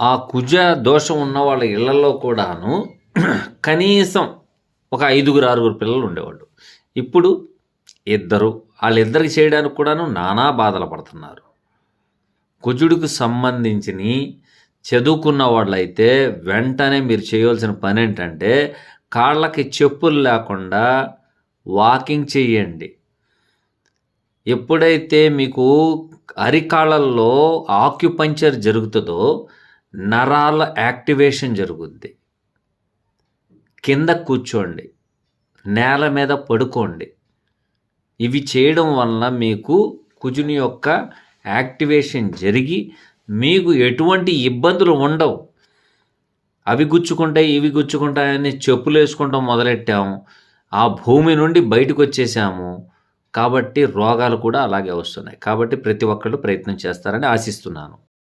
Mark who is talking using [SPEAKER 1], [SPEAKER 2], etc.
[SPEAKER 1] ఆ కుజ దోషం ఉన్న వాళ్ళ ఇళ్లలో కూడాను కనీసం ఒక 5-6 పిల్లలు ఉండేవాళ్ళు. ఇప్పుడు ఇద్దరు, వాళ్ళిద్దరికి చేయడానికి కూడాను నానా బాధలు పడుతున్నారు. కుజుడికి సంబంధించిని చదువుకున్న వాళ్ళైతే వెంటనే మీరు చేయవలసిన పని ఏంటంటే కాళ్ళకి చెప్పులు లేకుండా వాకింగ్ చేయండి. ఎప్పుడైతే మీకు అరికాళ్ళల్లో ఆక్యుపంక్చర్ జరుగుతుందో నరాల యాక్టివేషన్ జరుగుద్ది. కింద కూర్చోండి, నేల మీద పడుకోండి. ఇవి చేయడం వలన మీకు కుజుని యొక్క యాక్టివేషన్ జరిగి మీకు ఎటువంటి ఇబ్బందులు ఉండవు. అవి గుచ్చుకుంటాయి, ఇవి గుచ్చుకుంటాయని చెప్పులు వేసుకుంటాం మొదలెట్టాము, ఆ భూమి నుండి బయటకు వచ్చేసాము. కాబట్టి రోగాలు కూడా అలాగే వస్తున్నాయి. కాబట్టి ప్రతి ఒక్కళ్ళు ప్రయత్నం చేస్తారని ఆశిస్తున్నాను.